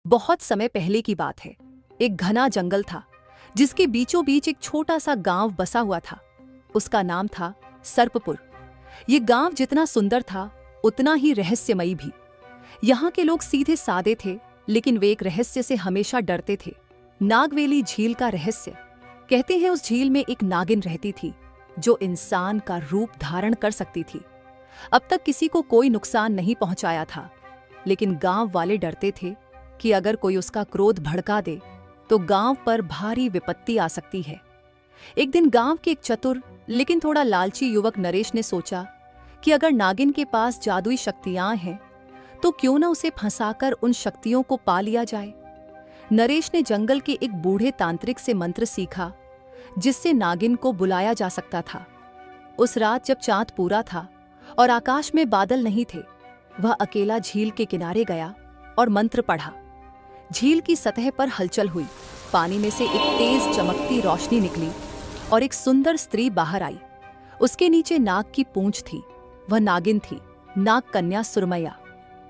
बहुत समय पहले की बात है। एक घना जंगल था जिसके बीचों बीच एक छोटा सा गांव बसा हुआ था। उसका नाम था सर्पपुर। ये गांव जितना सुंदर था उतना ही रहस्यमयी भी। यहाँ के लोग सीधे सादे थे, लेकिन वे एक रहस्य से हमेशा डरते थे। नागवेली झील का रहस्य। कहते हैं उस झील में एक नागिन रहती थी जो इंसान का रूप धारण कर सकती थी। अब तक किसी को कोई नुकसान नहीं पहुंचाया था, लेकिन गांव वाले डरते थे कि अगर कोई उसका क्रोध भड़का दे तो गांव पर भारी विपत्ति आ सकती है। एक दिन गांव के एक चतुर लेकिन थोड़ा लालची युवक नरेश ने सोचा कि अगर नागिन के पास जादुई शक्तियां हैं तो क्यों न उसे फंसाकर उन शक्तियों को पा लिया जाए। नरेश ने जंगल के एक बूढ़े तांत्रिक से मंत्र सीखा जिससे नागिन को बुलाया जा सकता था। उस रात जब चांद पूरा था और आकाश में बादल नहीं थे, वह अकेला झील के किनारे गया और मंत्र पढ़ा। झील की सतह पर हलचल हुई, पानी में से एक तेज चमकती रोशनी निकली और एक सुंदर स्त्री बाहर आई। उसके नीचे नाग की पूंछ थी। वह नागिन थी, नाग कन्या सुरमैया।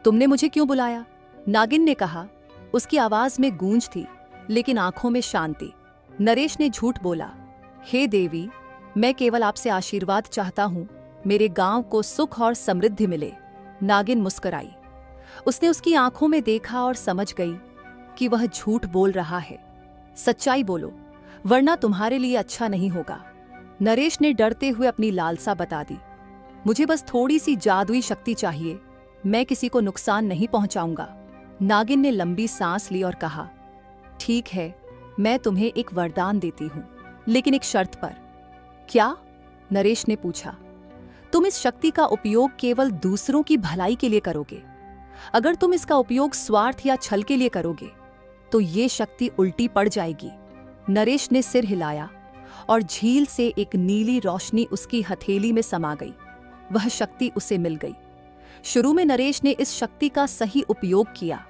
तुमने मुझे क्यों बुलाया? नागिन ने कहा। उसकी आवाज में गूंज थी लेकिन आंखों में शांति। नरेश ने झूठ बोला, हे देवी, मैं केवल आपसे आशीर्वाद चाहता हूं, मेरे गांव को सुख और समृद्धि मिले। नागिन मुस्कुराई। उसने उसकी आंखों में देखा और समझ गई कि वह झूठ बोल रहा है। सच्चाई बोलो, वरना तुम्हारे लिए अच्छा नहीं होगा। नरेश ने डरते हुए अपनी लालसा बता दी। मुझे बस थोड़ी सी जादुई शक्ति चाहिए, मैं किसी को नुकसान नहीं पहुंचाऊंगा। नागिन ने लंबी सांस ली और कहा, ठीक है, मैं तुम्हें एक वरदान देती हूं, लेकिन एक शर्त पर। क्या? नरेश ने पूछा। तुम इस शक्ति का उपयोग केवल दूसरों की भलाई के लिए करोगे। अगर तुम इसका उपयोग स्वार्थ या छल के लिए करोगे तो ये शक्ति उल्टी पड़ जाएगी। नरेश ने सिर हिलाया और झील से एक नीली रोशनी उसकी हथेली में समा गई। वह शक्ति उसे मिल गई। शुरू में नरेश ने इस शक्ति का सही उपयोग किया,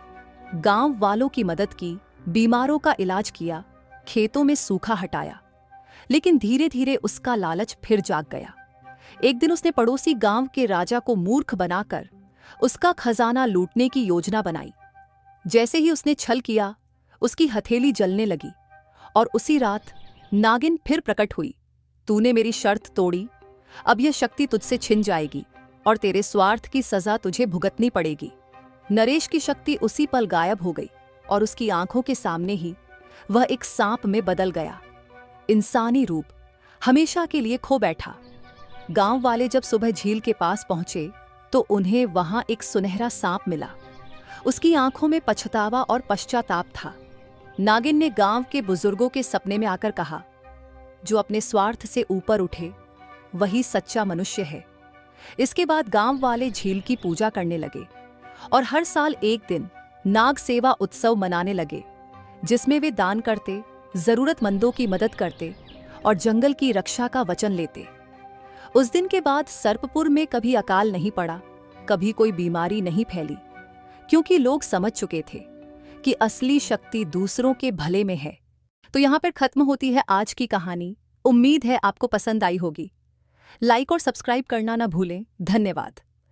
गांव वालों की मदद की, बीमारों का इलाज किया, खेतों में सूखा हटाया। लेकिन धीरे धीरे उसका लालच फिर जाग गया। एक दिन उसने पड़ोसी गांव के राजा को मूर्ख बनाकर उसका खजाना लूटने की योजना बनाई। जैसे ही उसने छल किया, उसकी हथेली जलने लगी और उसी रात नागिन फिर प्रकट हुई। तूने मेरी शर्त तोड़ी, अब यह शक्ति तुझसे छिन जाएगी और तेरे स्वार्थ की सजा तुझे भुगतनी पड़ेगी। नरेश की शक्ति उसी पल गायब हो गई और उसकी आंखों के सामने ही वह एक सांप में बदल गया। इंसानी रूप हमेशा के लिए खो बैठा। गांव वाले जब सुबह झील के पास पहुंचे तो उन्हें वहां एक सुनहरा सांप मिला। उसकी आंखों में पछतावा और पश्चाताप था। नागिन ने गांव के बुजुर्गों के सपने में आकर कहा, जो अपने स्वार्थ से ऊपर उठे वही सच्चा मनुष्य है। इसके बाद गांव वाले झील की पूजा करने लगे और हर साल एक दिन नाग सेवा उत्सव मनाने लगे, जिसमें वे दान करते, जरूरतमंदों की मदद करते और जंगल की रक्षा का वचन लेते। उस दिन के बाद सर्पपुर में कभी अकाल नहीं पड़ा, कभी कोई बीमारी नहीं फैली, क्योंकि लोग समझ चुके थे कि असली शक्ति दूसरों के भले में है। तो यहाँ पर खत्म होती है आज की कहानी। उम्मीद है आपको पसंद आई होगी। लाइक और सब्सक्राइब करना ना भूलें। धन्यवाद।